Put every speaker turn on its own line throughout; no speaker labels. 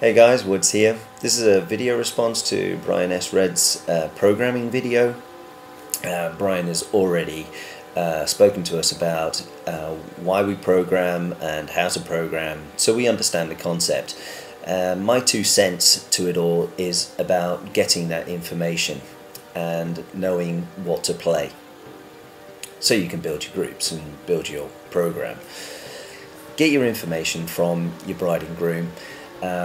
Hey guys, Woods here. This is a video response to Brian S. Red's programming video. Brian has already spoken to us about why we program and how to program, so we understand the concept. My 2 cents to it all is about getting that information and knowing what to play, so you can build your groups and build your program. Get your information from your bride and groom.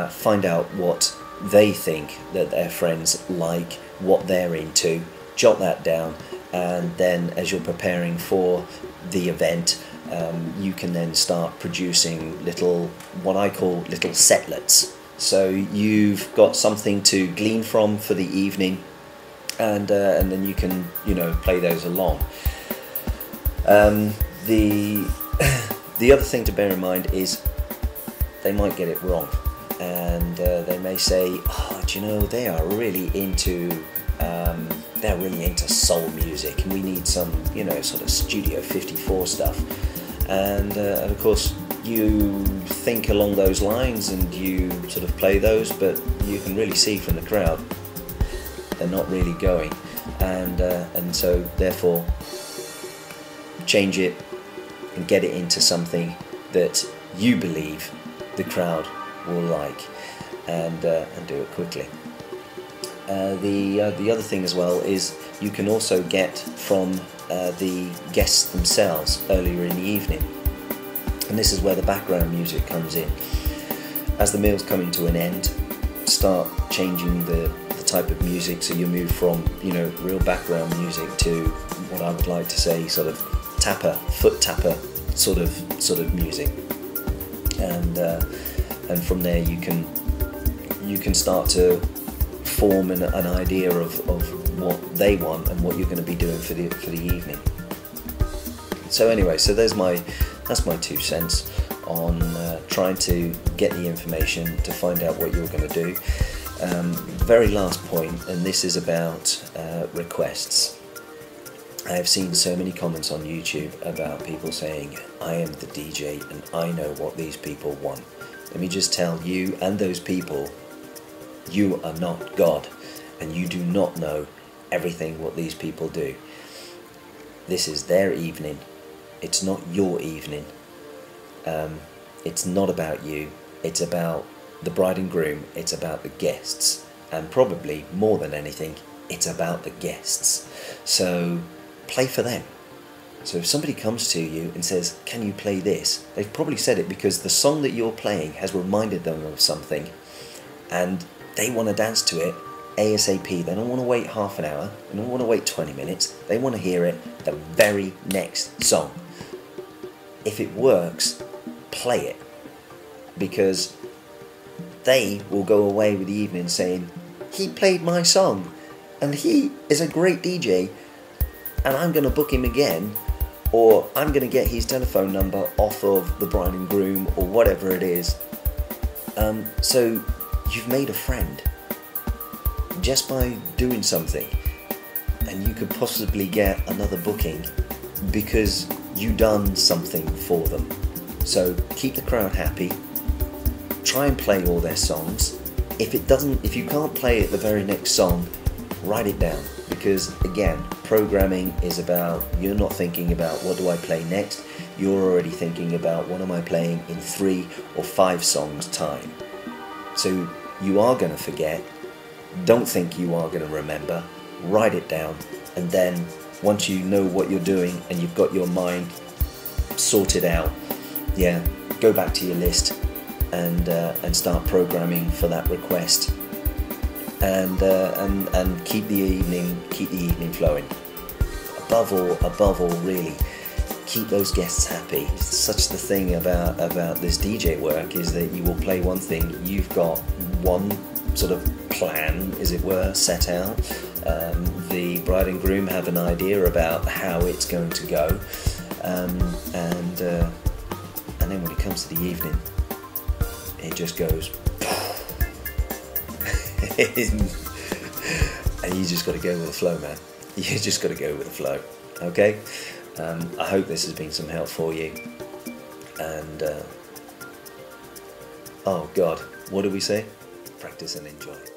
Find out what they think that their friends like, what they're into, jot that down, and then as you're preparing for the event, you can then start producing little, what I call little setlets. So you've got something to glean from for the evening, and then you can, play those along. The other thing to bear in mind is they might get it wrong. And they may say, oh, do you know, they are really into soul music, and we need some, sort of Studio 54 stuff. And of course, you think along those lines and you sort of play those, but you can really see from the crowd they're not really going, and so therefore change it and get it into something that you believe the crowd will like, and do it quickly. The other thing as well is you can also get from the guests themselves earlier in the evening, and this is where the background music comes in. As the meal's coming to an end, start changing the type of music, so you move from real background music to what I would like to say sort of foot tapper sort of music, and from there you can start to form an idea of what they want and what you're going to be doing for the evening. So anyway, so that's my 2 cents on trying to get the information to find out what you're going to do. Very last point, and this is about requests. I have seen so many comments on YouTube about people saying, I am the DJ and I know what these people want. Let me just tell you and those people, you are not God, and you do not know everything what these people do. This is their evening. It's not your evening. It's not about you. It's about the bride and groom. It's about the guests, and probably more than anything, it's about the guests. So play for them. So if somebody comes to you and says, can you play this? They've probably said it because the song that you're playing has reminded them of something, and they want to dance to it ASAP. They don't want to wait half an hour. They don't want to wait 20 minutes. They want to hear it the very next song. If it works, play it, because they will go away with the evening saying, he played my song and he is a great DJ, and I'm going to book him again, or I'm going to get his telephone number off of the bride and groom, or whatever it is. So you've made a friend just by doing something, and you could possibly get another booking because you done something for them. So keep the crowd happy. Try and play all their songs. If you can't play it the very next song, write it down, because again, programming is about, you're not thinking about what do I play next, you're already thinking about what am I playing in 3 or 5 songs time. So you are going to forget. Don't think you are going to remember. Write it down, and then once you know what you're doing and you've got your mind sorted out, go back to your list and start programming for that request, and keep the evening flowing. Above all, really, keep those guests happy. Such the thing about this DJ work is that you will play one thing, you've got one sort of plan, as it were, set out. The bride and groom have an idea about how it's going to go, and then when it comes to the evening, it just goes and you just got to go with the flow, man. You just got to go with the flow. Okay, I hope this has been some help for you, and oh God, what did we say? practice and enjoy.